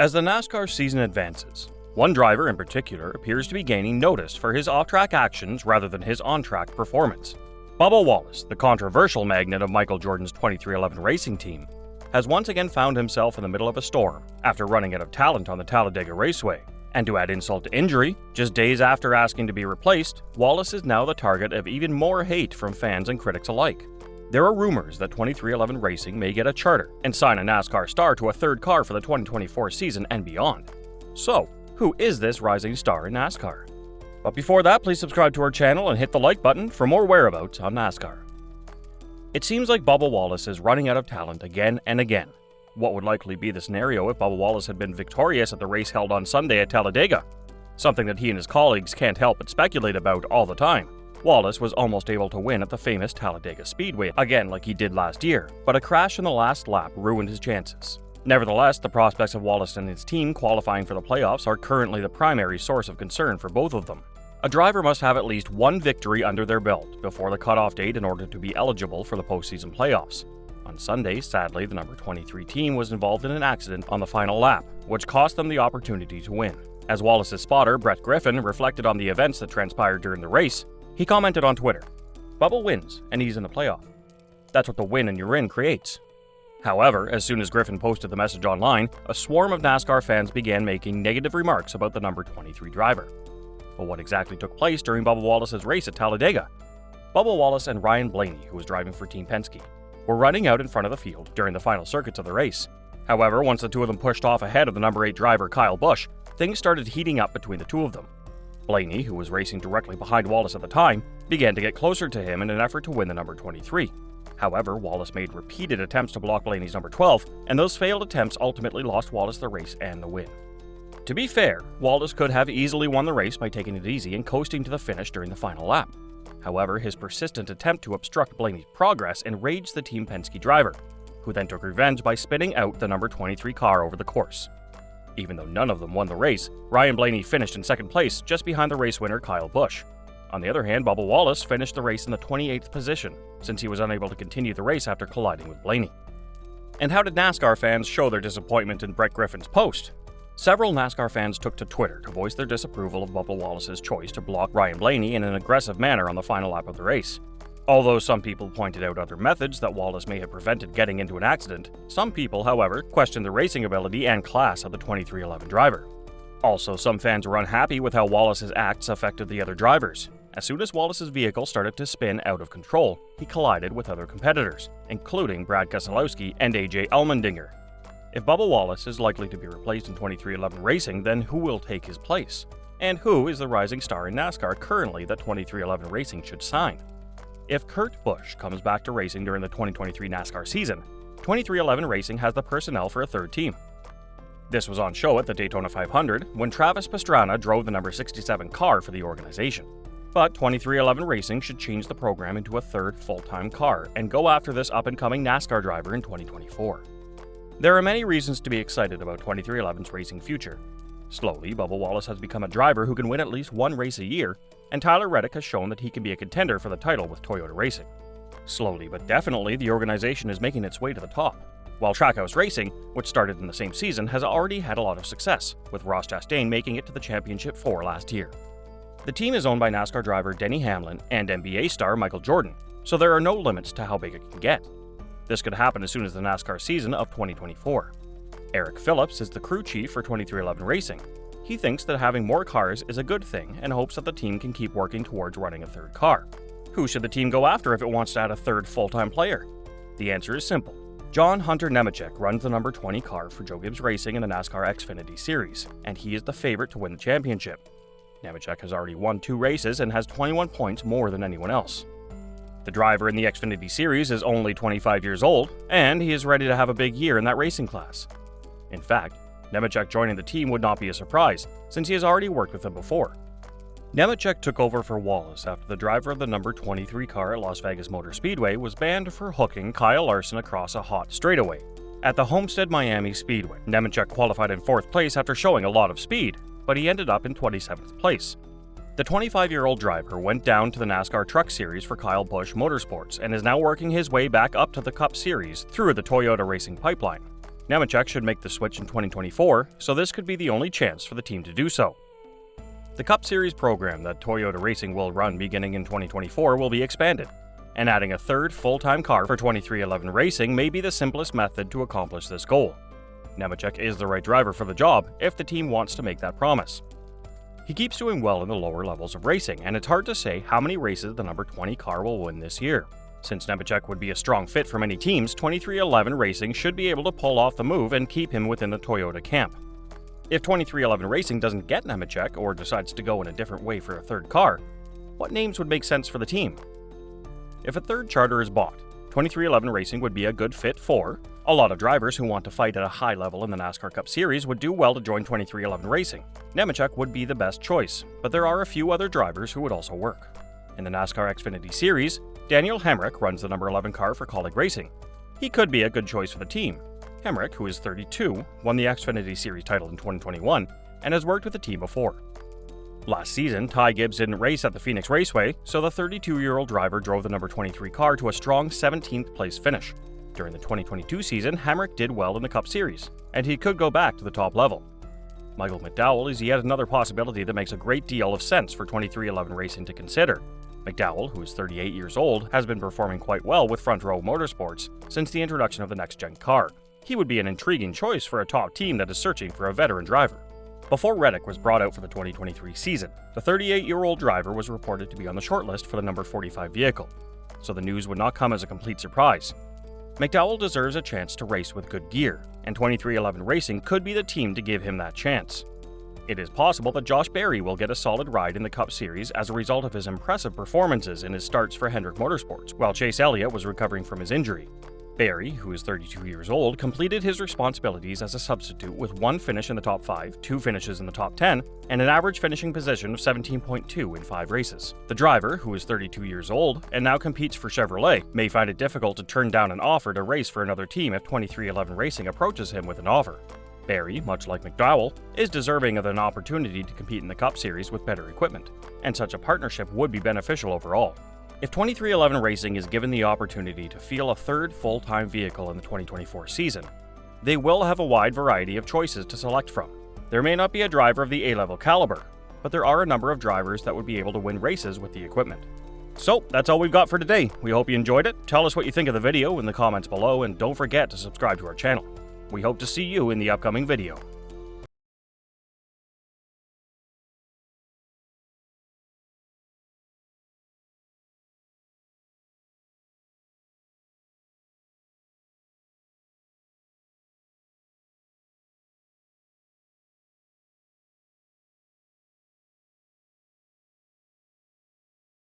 As the NASCAR season advances, one driver in particular appears to be gaining notice for his off-track actions rather than his on-track performance. Bubba Wallace, the controversial magnate of Michael Jordan's 2311 racing team, has once again found himself in the middle of a storm after running out of talent on the Talladega Raceway. And to add insult to injury, just days after asking to be replaced, Wallace is now the target of even more hate from fans and critics alike. There are rumors that 2311 Racing may get a charter and sign a NASCAR star to a third car for the 2024 season and beyond. So, who is this rising star in NASCAR? But before that, please subscribe to our channel and hit the like button for more whereabouts on NASCAR. It seems like Bubba Wallace is running out of talent again and again. What would likely be the scenario if Bubba Wallace had been victorious at the race held on Sunday at Talladega? Something that he and his colleagues can't help but speculate about all the time. Wallace was almost able to win at the famous Talladega Speedway, again like he did last year, but a crash in the last lap ruined his chances. Nevertheless, the prospects of Wallace and his team qualifying for the playoffs are currently the primary source of concern for both of them. A driver must have at least one victory under their belt before the cutoff date in order to be eligible for the postseason playoffs. On Sunday, sadly, the number 23 team was involved in an accident on the final lap, which cost them the opportunity to win. As Wallace's spotter, Brett Griffin, reflected on the events that transpired during the race, he commented on Twitter, "Bubba wins, and he's in the playoff. That's what the win and you're in creates." However, as soon as Griffin posted the message online, a swarm of NASCAR fans began making negative remarks about the number 23 driver. But what exactly took place during Bubba Wallace's race at Talladega? Bubba Wallace and Ryan Blaney, who was driving for Team Penske, were running out in front of the field during the final circuits of the race. However, once the two of them pushed off ahead of the number 8 driver Kyle Busch, things started heating up between the two of them. Blaney, who was racing directly behind Wallace at the time, began to get closer to him in an effort to win the number 23. However, Wallace made repeated attempts to block Blaney's number 12, and those failed attempts ultimately lost Wallace the race and the win. To be fair, Wallace could have easily won the race by taking it easy and coasting to the finish during the final lap. However, his persistent attempt to obstruct Blaney's progress enraged the Team Penske driver, who then took revenge by spinning out the number 23 car over the course. Even though none of them won the race, Ryan Blaney finished in second place, just behind the race winner Kyle Busch. On the other hand, Bubba Wallace finished the race in the 28th position, since he was unable to continue the race after colliding with Blaney. And how did NASCAR fans show their disappointment in Brett Griffin's post? Several NASCAR fans took to Twitter to voice their disapproval of Bubba Wallace's choice to block Ryan Blaney in an aggressive manner on the final lap of the race. Although some people pointed out other methods that Wallace may have prevented getting into an accident, some people, however, questioned the racing ability and class of the 2311 driver. Also, some fans were unhappy with how Wallace's acts affected the other drivers. As soon as Wallace's vehicle started to spin out of control, he collided with other competitors, including Brad Keselowski and AJ Allmendinger. If Bubba Wallace is likely to be replaced in 2311 Racing, then who will take his place? And who is the rising star in NASCAR currently that 2311 Racing should sign? If Kurt Busch comes back to racing during the 2023 NASCAR season, 2311 Racing has the personnel for a third team. This was on show at the Daytona 500 when Travis Pastrana drove the number 67 car for the organization. But 2311 Racing should change the program into a third full-time car and go after this up-and-coming NASCAR driver in 2024. There are many reasons to be excited about 2311's racing future. Slowly, Bubba Wallace has become a driver who can win at least one race a year, and Tyler Reddick has shown that he can be a contender for the title with Toyota Racing. Slowly but definitely, the organization is making its way to the top, while Trackhouse Racing, which started in the same season, has already had a lot of success, with Ross Chastain making it to the Championship 4 last year. The team is owned by NASCAR driver Denny Hamlin and NBA star Michael Jordan, so there are no limits to how big it can get. This could happen as soon as the NASCAR season of 2024. Eric Phillips is the crew chief for 2311 Racing. He thinks that having more cars is a good thing and hopes that the team can keep working towards running a third car. Who should the team go after if it wants to add a third full-time player? The answer is simple. John Hunter Nemechek runs the number 20 car for Joe Gibbs Racing in the NASCAR Xfinity Series, and he is the favorite to win the championship. Nemechek has already won 2 races and has 21 points more than anyone else. The driver in the Xfinity Series is only 25 years old, and he is ready to have a big year in that racing class. In fact, Nemechek joining the team would not be a surprise, since he has already worked with them before. Nemechek took over for Wallace after the driver of the number 23 car at Las Vegas Motor Speedway was banned for hooking Kyle Larson across a hot straightaway. At the Homestead Miami Speedway, Nemechek qualified in 4th place after showing a lot of speed, but he ended up in 27th place. The 25-year-old driver went down to the NASCAR Truck Series for Kyle Busch Motorsports and is now working his way back up to the Cup Series through the Toyota Racing pipeline. Nemechek should make the switch in 2024, so this could be the only chance for the team to do so. The Cup Series program that Toyota Racing will run beginning in 2024 will be expanded, and adding a third full-time car for 23XI Racing may be the simplest method to accomplish this goal. Nemechek is the right driver for the job if the team wants to make that promise. He keeps doing well in the lower levels of racing, and it's hard to say how many races the number 20 car will win this year. Since Nemechek would be a strong fit for many teams, 23XI Racing should be able to pull off the move and keep him within the Toyota camp. If 23XI Racing doesn't get Nemechek or decides to go in a different way for a third car, what names would make sense for the team? If a third charter is bought, 23XI Racing would be a good fit for a lot of drivers who want to fight at a high level in the NASCAR Cup Series would do well to join 23XI Racing. Nemechek would be the best choice, but there are a few other drivers who would also work. In the NASCAR Xfinity Series, Daniel Hemrick runs the number 11 car for Kaulig Racing. He could be a good choice for the team. Hemrick, who is 32, won the Xfinity Series title in 2021 and has worked with the team before. Last season, Ty Gibbs didn't race at the Phoenix Raceway, so the 32-year-old driver drove the number 23 car to a strong 17th place finish. During the 2022 season, Hemrick did well in the Cup Series, and he could go back to the top level. Michael McDowell is yet another possibility that makes a great deal of sense for 23XI Racing to consider. McDowell, who is 38 years old, has been performing quite well with Front Row Motorsports since the introduction of the next-gen car. He would be an intriguing choice for a top team that is searching for a veteran driver. Before Reddick was brought out for the 2023 season, the 38-year-old driver was reported to be on the shortlist for the number 45 vehicle, so the news would not come as a complete surprise. McDowell deserves a chance to race with good gear, and 23XI Racing could be the team to give him that chance. It is possible that Josh Berry will get a solid ride in the Cup Series as a result of his impressive performances in his starts for Hendrick Motorsports, while Chase Elliott was recovering from his injury. Berry, who is 32 years old, completed his responsibilities as a substitute with one finish in the top 5, 2 finishes in the top 10, and an average finishing position of 17.2 in 5 races. The driver, who is 32 years old and now competes for Chevrolet, may find it difficult to turn down an offer to race for another team if 23XI Racing approaches him with an offer. Berry, much like McDowell, is deserving of an opportunity to compete in the Cup Series with better equipment, and such a partnership would be beneficial overall. If 23XI Racing is given the opportunity to field a third full-time vehicle in the 2024 season, they will have a wide variety of choices to select from. There may not be a driver of the A-level caliber, but there are a number of drivers that would be able to win races with the equipment. So, that's all we've got for today. We hope you enjoyed it. Tell us what you think of the video in the comments below, and don't forget to subscribe to our channel. We hope to see you in the upcoming video.